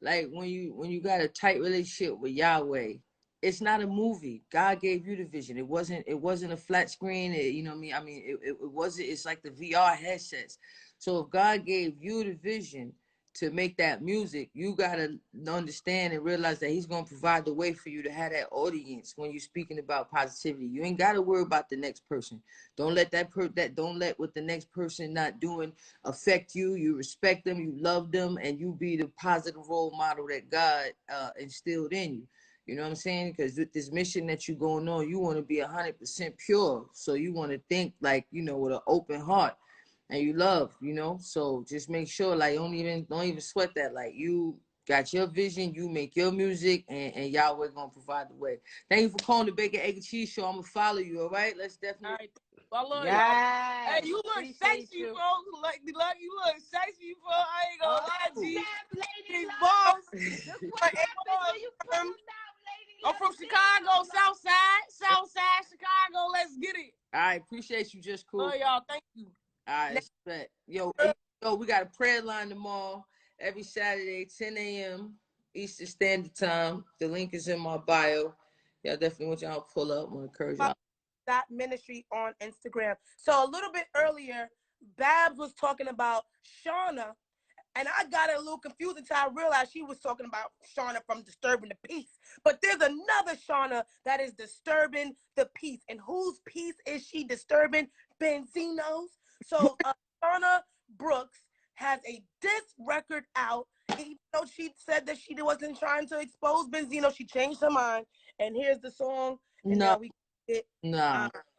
Like when you got a tight relationship with Yahweh, it's not a movie. God gave you the vision. It wasn't a flat screen. You know what I mean? It wasn't. It's like the VR headsets. So if God gave you the vision to make that music, you gotta understand and realize that He's gonna provide the way for you to have that audience when you're speaking about positivity. You ain't gotta worry about the next person. Don't let don't let what the next person not doing affect you. You respect them, you love them, and you be the positive role model that God instilled in you. You know what I'm saying? Because with this mission that you're going on, you want to be 100% pure. So you want to think like, you know, with an open heart. And you love, you know, so just make sure, like, don't even sweat that. Like, you got your vision, you make your music, and Yahweh gonna provide the way. Thank you for calling the Bacon, Egg, and Cheese Show. I'm gonna follow you. All right, let's definitely. All right. I love yes. y'all. Hey, you look sexy, bro. Like you look sexy, bro. I ain't gonna lie to you. I'm from Chicago, Southside, Chicago. Let's get it. All right, appreciate you, JusKool. Love y'all. Thank you. All right, respect. Yo, we got a prayer line tomorrow, every Saturday, 10 a.m. Eastern Standard Time. The link is in my bio. Y'all definitely want y'all to pull up. I want to encourage y'all. That ministry on Instagram. So a little bit earlier, Babs was talking about Shauna, and I got a little confused until I realized she was talking about Shauna from Disturbing the Peace. But there's another Shauna that is disturbing the peace. And whose peace is she disturbing? Benzino's. So Shauna Brooks has a diss record out. Even though she said that she wasn't trying to expose Benzino, she changed her mind. And here's the song. And now we get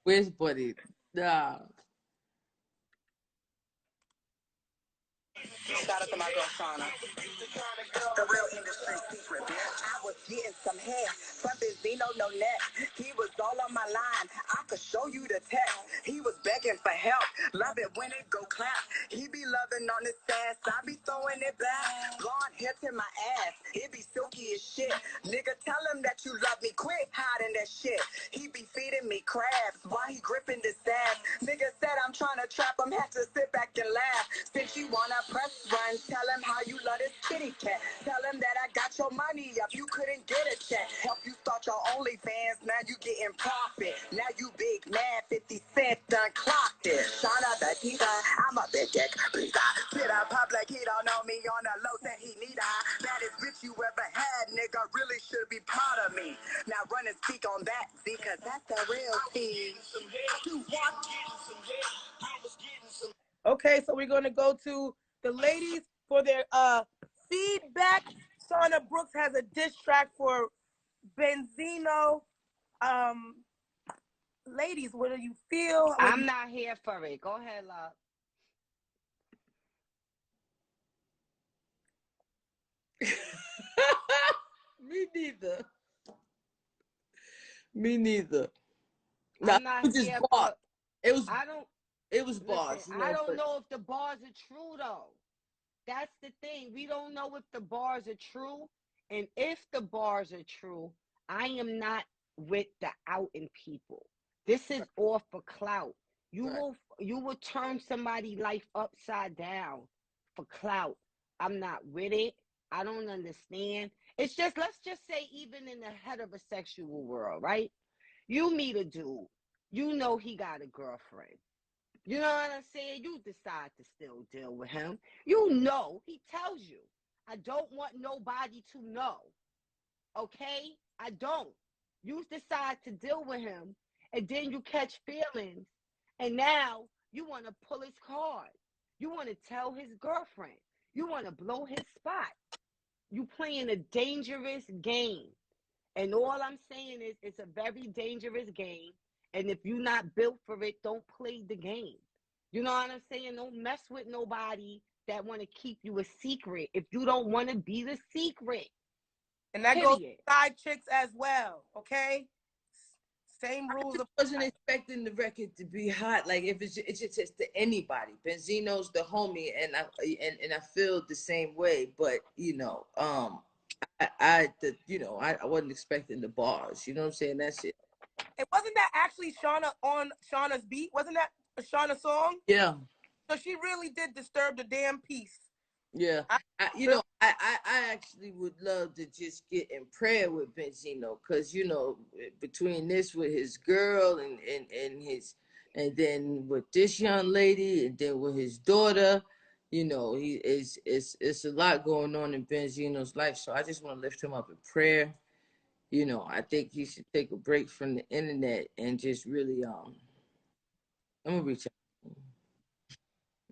where's Buddy? Nah. Shout out to my girl Shauna. The real industry secret, bitch. I was getting some hair from Benzino, no net. He was all on my line. I could show you the text. He was begging for help. Love it when it go clap. He be loving on his ass. I be throwing it back. Blonde hair to my ass. It be silky as shit. Nigga, tell him that you love me. Quit hiding that shit. He be feeding me crabs while he gripping this ass. Nigga said I'm trying to trap him. Had to sit back and laugh. Since you wanna press run, tell him how you love this kitty cat. Tell him that I got your money up. You couldn't get a check. Help you start your OnlyFans. Now you getting profit. Now you big mad. 50 Cent done clocked it. Shauna the Tita. I'm a big dick. Pizza. Pit up public. He don't know me on the low. Said he need a baddest bitch you ever had. Nigga really should be proud of me. Now run and speak on that. Because that's the real tea. Okay, so we're going to go to the ladies for their feedback. Shauna Brooks has a diss track for Benzino. Ladies, what do you feel? I'm not here for it. Go ahead, love. Me neither. I'm not here for it. It was bars. Listen, I don't know if the bars are true, though. That's the thing. We don't know if the bars are true. And if the bars are true, I am not with the outing people. This is all for clout. You will turn somebody's life upside down for clout. I'm not with it. I don't understand. It's just, let's just say, even in the heterosexual world, right? You meet a dude, you know he got a girlfriend. You know what I'm saying? You decide to still deal with him. You know, he tells you, I don't want nobody to know. Okay? I don't. You decide to deal with him, and then you catch feelings, and now you want to pull his card. You want to tell his girlfriend. You want to blow his spot. You playing a dangerous game. And all I'm saying is it's a very dangerous game. And if you're not built for it, don't play the game. You know what I'm saying? Don't mess with nobody that want to keep you a secret if you don't want to be the secret. And that goes to side chicks as well, okay? Same rules. I wasn't expecting the record to be hot. Like if it's just to anybody. Benzino's the homie, and I feel the same way. But you know, I wasn't expecting the bars. You know what I'm saying? That's it. And wasn't that actually Shauna on Shauna's beat? Wasn't that a Shauna song? Yeah. So she really did disturb the damn piece. Yeah. I actually would love to just get in prayer with Benzino, because you know, between this with his girl and then with this young lady, and then with his daughter, you know, it's a lot going on in Benzino's life. So I just want to lift him up in prayer. You know, I think he should take a break from the internet and just really I'm gonna reach out.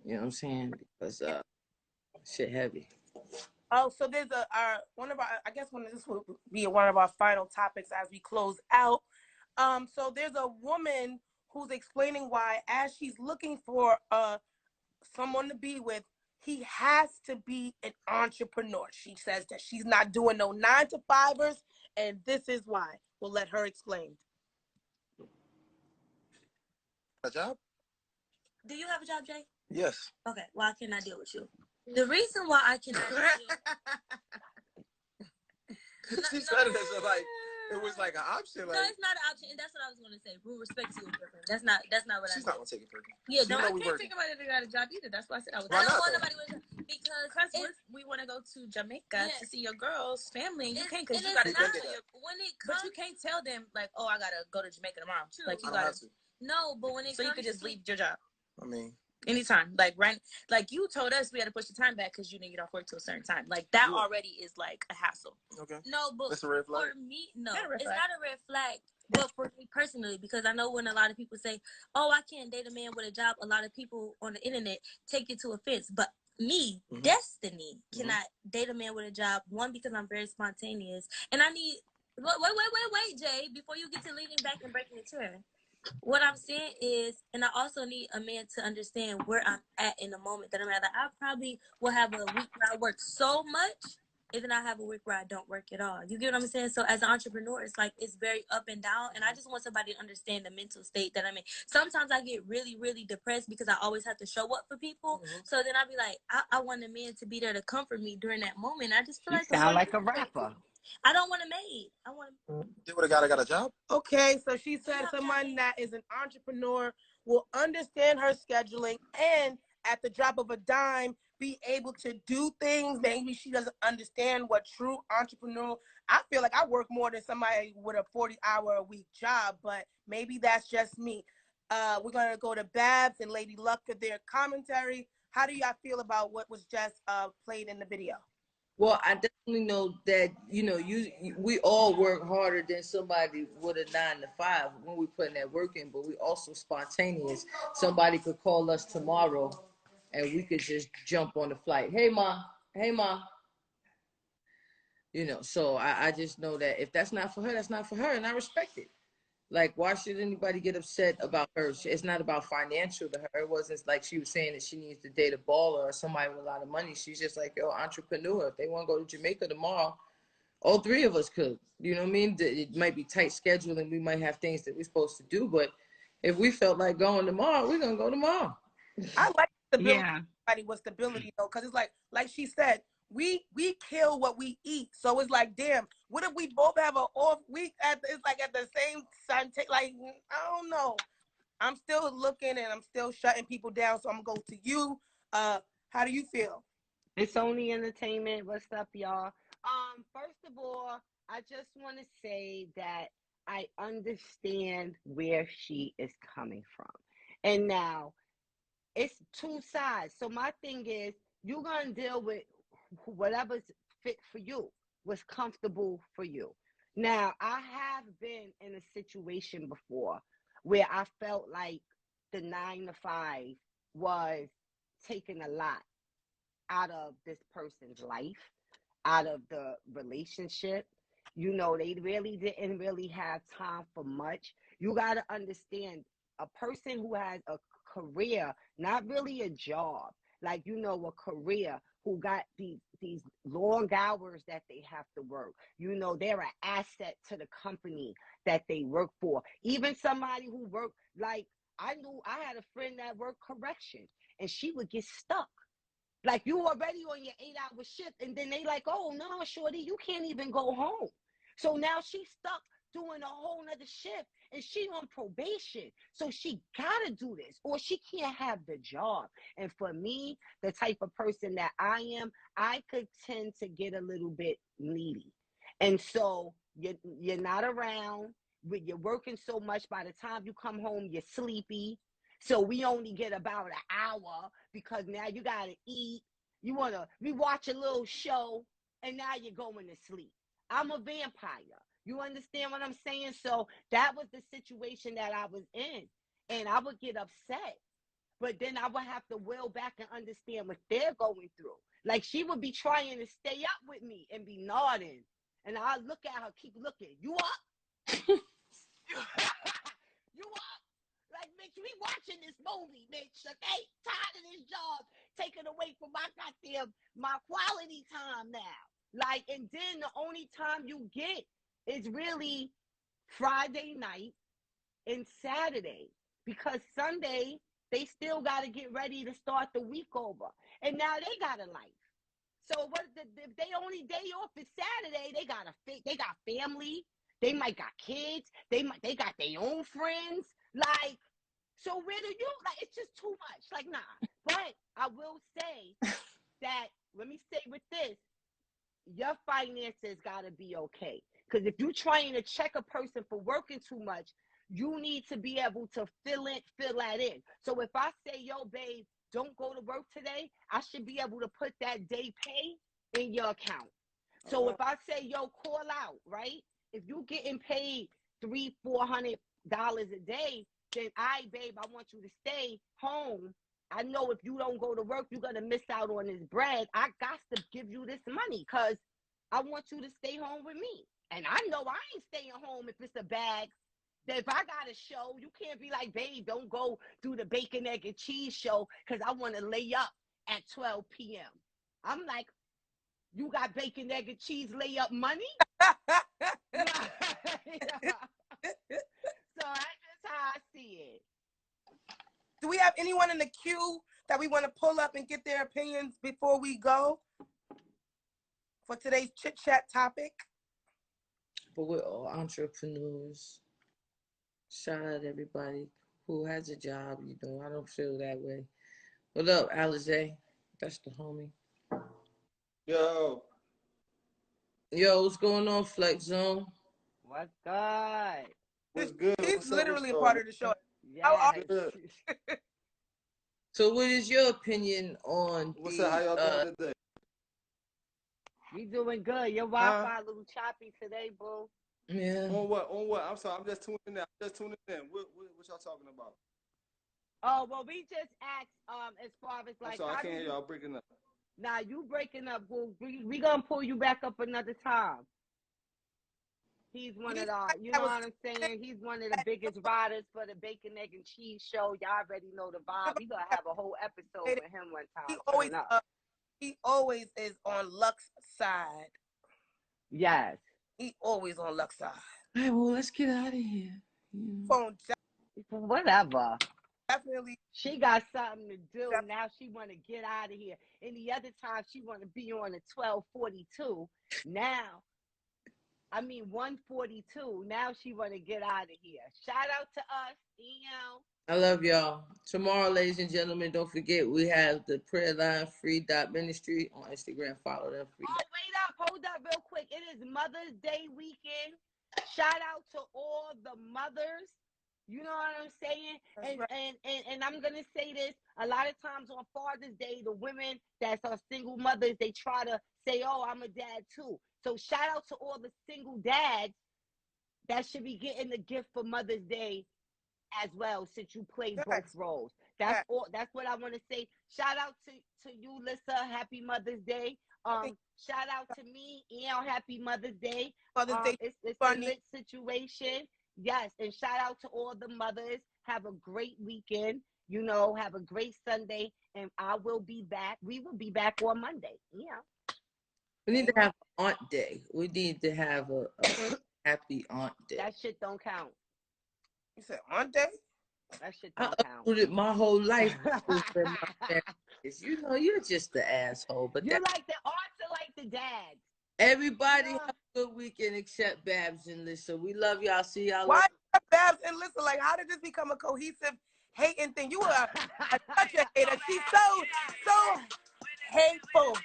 You know what I'm saying? Because shit heavy. Oh, so there's this will be one of our final topics as we close out. So there's a woman who's explaining why, as she's looking for someone to be with, he has to be an entrepreneur. She says that she's not doing no 9-to-5ers, and this is why. We'll let her explain. A job? Do you have a job, Jay? Yes. Okay, why can't I deal with you? The reason why I cannot deal She said it as like it was like an option. Like, no, it's not an option, and that's what I was gonna say. Rule respect to your girlfriend. That's not what she's not gonna take it personally. Yeah, she no, I can't think about it. They got a job either. That's why I said I was. Why I don't not, want though? nobody with because we want to go to Jamaica to see your girl's family. And you can't because you gotta go to your when it comes. But you can't tell them like, oh, I gotta go to Jamaica tomorrow. True. Like you gotta. No, but when it so comes you could just leave your job. I mean. Anytime, like you told us we had to push the time back because you didn't get off work till a certain time. Like that already is like a hassle. Okay. No, but that's a red flag. For me, no, it's not a red flag. But for me personally, because I know when a lot of people say, "Oh, I can't date a man with a job," a lot of people on the internet take it to offense. But me, Destiny, cannot date a man with a job. One, because I'm very spontaneous, and I need. Wait, Jay, before you get to leaning back and breaking the chair. What I'm saying is, and I also need a man to understand where I'm at in the moment that I'm at. Like, I probably will have a week where I work so much, and then I have a week where I don't work at all. You get what I'm saying? So as an entrepreneur, it's like it's very up and down, and I just want somebody to understand the mental state that I'm in. Sometimes I get really, really depressed because I always have to show up for people. So then I'll be like, I want a man to be there to comfort me during that moment. I just feel you like sound like a rapper. I don't want a maid. I want. They would have got a job. Okay, so she said someone that is an entrepreneur will understand her scheduling and at the drop of a dime be able to do things. Maybe she doesn't understand what true entrepreneur. I feel like I work more than somebody with a 40-hour-a-week job, but maybe that's just me. We're gonna go to Babs and Lady Luck for their commentary. How do y'all feel about what was just played in the video? Well, I definitely know that, you know, we all work harder than somebody with a 9-to-5 when we put that work in, but we also spontaneous. Somebody could call us tomorrow and we could just jump on the flight. Hey, Ma. You know, so I just know that if that's not for her, that's not for her, and I respect it. Like, why should anybody get upset about her? It's not about financial to her. It wasn't like she was saying that she needs to date a baller or somebody with a lot of money. She's just like, yo, entrepreneur. If they want to go to Jamaica tomorrow, all three of us could. You know what I mean? It might be tight schedule and we might have things that we're supposed to do. But if we felt like going tomorrow, we're going to go tomorrow. I like stability. Yeah. With stability, though, because it's like she said, we kill what we eat. So it's like, damn, what if we both have an off week at the same time? Like, I don't know. I'm still looking and I'm still shutting people down. So I'm gonna go to you. How do you feel? It's only entertainment. What's up, y'all? First of all, I just want to say that I understand where she is coming from. And now it's two sides. So my thing is, you're going to deal with whatever's fit for you, what's comfortable for you. Now, I have been in a situation before where I felt like the 9 to 5 was taking a lot out of this person's life, out of the relationship. You know, they really didn't really have time for much. You got to understand, a person who has a career, not really a job, like, you know, a career, who got these long hours that they have to work. You know, they're an asset to the company that they work for. Even somebody who worked, like, I had a friend that worked correction, and she would get stuck. Like, you already on your 8-hour shift, and then they like, oh, no, shorty, you can't even go home. So now she's stuck doing a whole nother shift, and she on probation. So she got to do this, or she can't have the job. And for me, the type of person that I am, I could tend to get a little bit needy. And so you're not around, you're working so much. By the time you come home, you're sleepy. So we only get about an hour because now you got to eat. You want to rewatch a little show, and now you're going to sleep. I'm a vampire. You understand what I'm saying? So that was the situation that I was in. And I would get upset. But then I would have to will back and understand what they're going through. Like, she would be trying to stay up with me and be nodding. And I look at her, keep looking. You up? You up? Like, bitch, we watching this movie, bitch, okay? Tired of this job taken away from my quality time now. Like, and then the only time you get is really Friday night and Saturday, because Sunday they still got to get ready to start the week over, and now they got a life. So if they only day off is Saturday, they got family, they might got kids, they got their own friends. Like, so where do you, like, it's just too much. Like, nah. But I will say that, let me say with this, your finances got to be okay. Because if you're trying to check a person for working too much, you need to be able to fill that in. So if I say, yo, babe, don't go to work today, I should be able to put that day pay in your account. So if I say, yo, call out, right? If you're getting paid $300-400 a day, then babe, I want you to stay home. I know if you don't go to work, you're going to miss out on this bread. I got to give you this money because I want you to stay home with me. And I know I ain't staying home if it's a bag. That if I got a show, you can't be like, babe, don't go do the bacon, egg, and cheese show because I want to lay up at 12 p.m. I'm like, you got bacon, egg, and cheese lay up money? Yeah. So that's just how I see it. Do we have anyone in the queue that we want to pull up and get their opinions before we go for today's chit-chat topic? But we're all entrepreneurs. Shout out to everybody who has a job. You know, I don't feel that way. What up, Alize? That's the homie. Yo, what's going on, Flex Zone? What's good? what's good? He's What's up? literally What's a part of the show. Yes. good? So what is your opinion on What's up? How y'all doing today? We doing good. Your Wi-Fi a little choppy today, boo. Yeah. On what? I'm sorry. I'm just tuning in. What y'all talking about? Oh, well, we just asked as far as like, I'm sorry, I can't hear y'all breaking up. Nah, you breaking up, boo. We gonna pull you back up another time. He's one of the, you know what I'm saying? He's one of the biggest riders for the bacon, egg, and cheese show. Y'all already know the vibe. We gonna have a whole episode with him one time. He always is on Lux's side. Yes. He always on Lux's side. All right, well, let's get out of here. Phone Whatever. definitely. She got something to do. Now she want to get out of here. And the other time she want to be on a 1242. Now, 142. Now she want to get out of here. Shout out to us, I love y'all. Tomorrow, ladies and gentlemen, don't forget we have the prayer line free.ministry on Instagram. Follow them free. Oh, wait up. hold up real quick. It is Mother's Day weekend. Shout out to all the mothers. You know what I'm saying? And I'm gonna say this. A lot of times on Father's Day, the women that are single mothers, they try to say, "Oh, I'm a dad too." So shout out to all the single dads that should be getting the gift for Mother's Day as well, since you play both roles. That's all. That's what I want to say. Shout out to you, Lissa. Happy Mother's Day. Shout out to me, happy Mother's Day. It's a lit situation. Yes, and shout out to all the mothers. Have a great weekend. You know, have a great Sunday, and I will be back. We will be back on Monday. Yeah. We need to have Aunt Day. We need to have a happy Aunt Day. That shit don't count. You said Aunt Day? That shit don't count. I uprooted my whole life. You know, you're just the asshole. But you're like the aunts are like the dads. Everybody have a good weekend except Babs and Lissa. We love y'all. See y'all. Why Babs and Lissa? Like, how did this become a cohesive hating thing? You are such a hater. She's so hateful.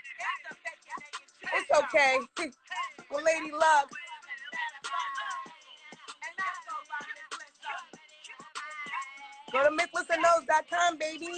It's okay. Well, Lady Love. Go to MissLissaKnows.com, baby.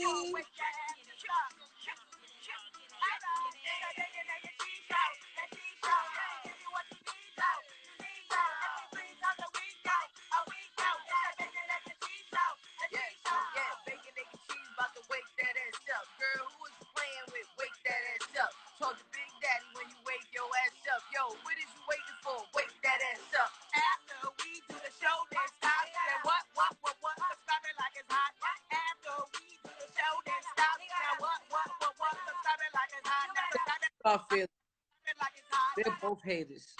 Girl, who is you playing with? Wake that ass up. Told your big daddy when you wake your ass up. Yo, what is you waiting for? Wake that ass up. After we do the show, then stop. Then what? Stop it like it's hot. After we do the show, then stop. Now what? Stop it like it's hot. Stop it like it's hot. They're both haters.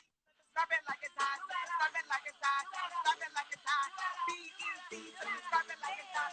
Stop it like it's hot. Stop it like it's hot. Stop it like it's hot. BEC, stop it like it's hot.